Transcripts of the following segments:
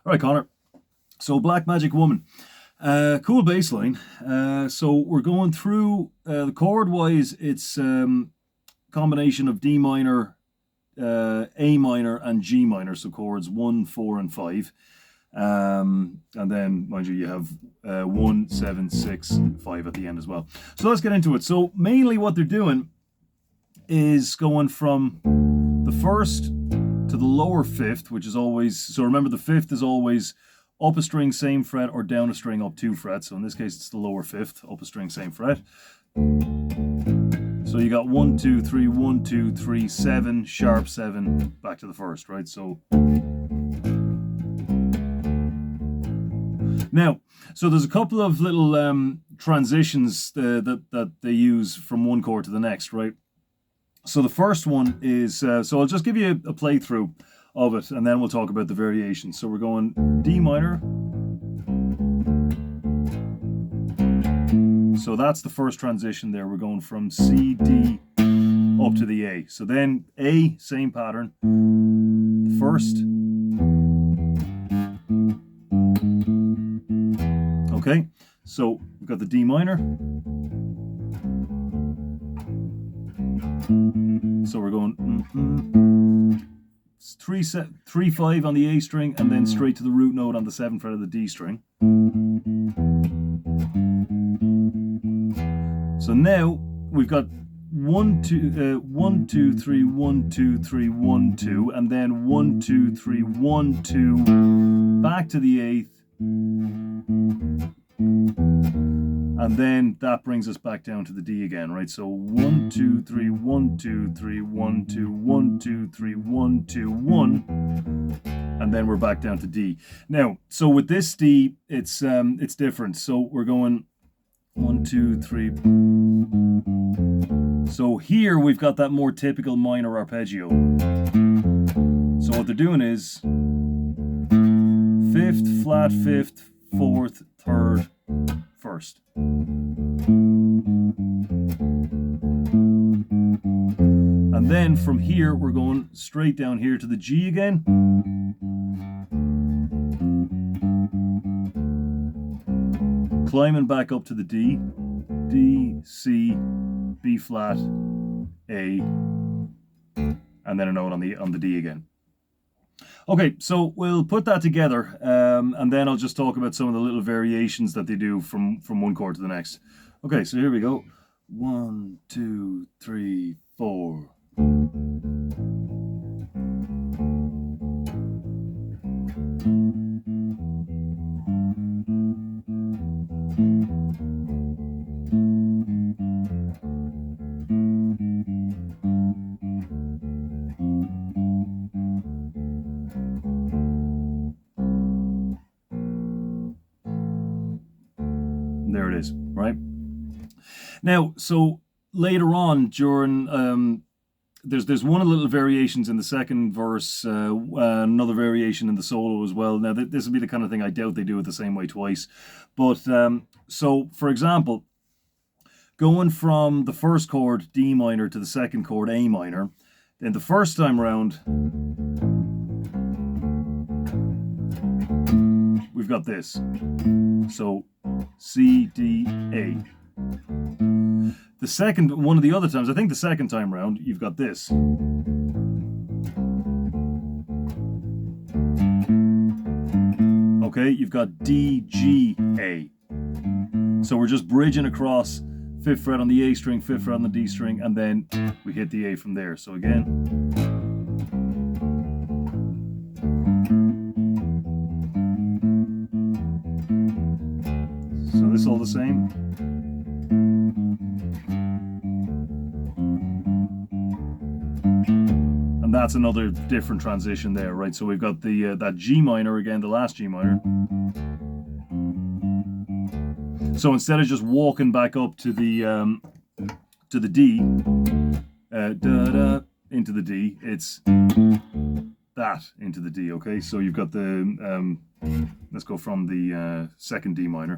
All right, Connor. So Black Magic Woman, cool bass line. So we're going through the chord wise. It's combination of D minor, A minor, and G minor. So chords 1, 4, and 5. And then, mind you, you have 1, 7, 6, 5 at the end as well. So let's get into it. So mainly what they're doing is going from the first to the lower fifth, which is always, so remember the fifth is always up a string, same fret, or down a string, up 2 frets. So in this case, it's the lower fifth, up a string, same fret. So you got 1, 2, 3, 1, 2, 3, 7, sharp 7, back to the first, right? So now, so there's a couple of little transitions that they use from one chord to the next, right? So the first one is, so I'll just give you a playthrough of it, and then we'll talk about the variations. So we're going D minor. So that's the first transition there. We're going from C, D, up to the A. So then A, same pattern. First. Okay, so we've got the D minor. So we're going 3 5 on the A string, and then straight to the root note on the 7th fret of the D string. So now we've got 1 2 1 2 3 1 2 3 1 2, and then 1 2 3 1 2 back to the 8th. And then that brings us back down to the D again, right? So 1 2 3 1 2 3 1 2 1 2 3 1 2 1, and then we're back down to D. Now, so with this D, it's different. So we're going 1 2 3. So here we've got that more typical minor arpeggio. So what they're doing is 5th, flat 5th, 4th, 3rd, 1st. And then from here, we're going straight down here to the G again. Climbing back up to the D. D, C, B flat, A, and then a note on the D again. Okay, so we'll put that together, and then I'll just talk about some of the little variations that they do from one chord to the next. Okay, so here we go. 1 2 3 4. There it is, right? Now, so later on during, there's one of the little variations in the second verse, another variation in the solo as well. Now, this will be the kind of thing I doubt they do it the same way twice. But, so, for example, going from the first chord, D minor, to the second chord, A minor, then the first time round, we've got this. So, C, D, A. The second, one of the other times, I think the second time round, you've got this. Okay, you've got D, G, A. So we're just bridging across 5th fret on the A string, 5th fret on the D string, and then we hit the A from there. So again. So this is all the same. And that's another different transition there, right? So we've got the that G minor again, the last G minor. So instead of just walking back up to the D, da da into the D, it's that into the D. Okay, so you've got the let's go from the second D minor.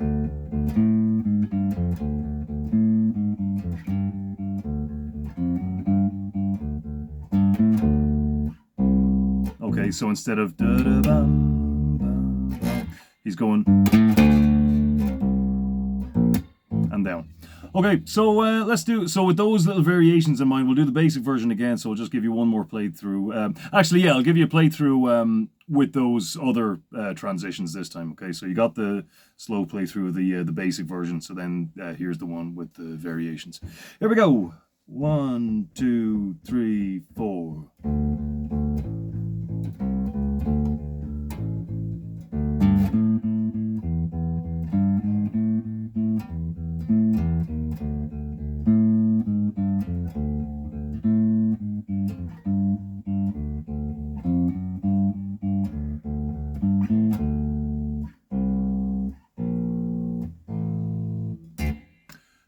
Okay, so instead of da da bum, bum, he's going and down. Okay, so let's do, so with those little variations in mind, we'll do the basic version again, so I'll just give you one more playthrough. Actually, yeah, I'll give you a playthrough with those other transitions this time, okay? So you got the slow playthrough of the basic version, so then here's the one with the variations. Here we go. 1, 2, 3, 4.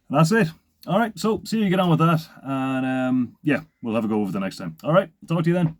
And that's it. All right, so see you get on with that. And yeah, we'll have a go over the next time. All right, talk to you then.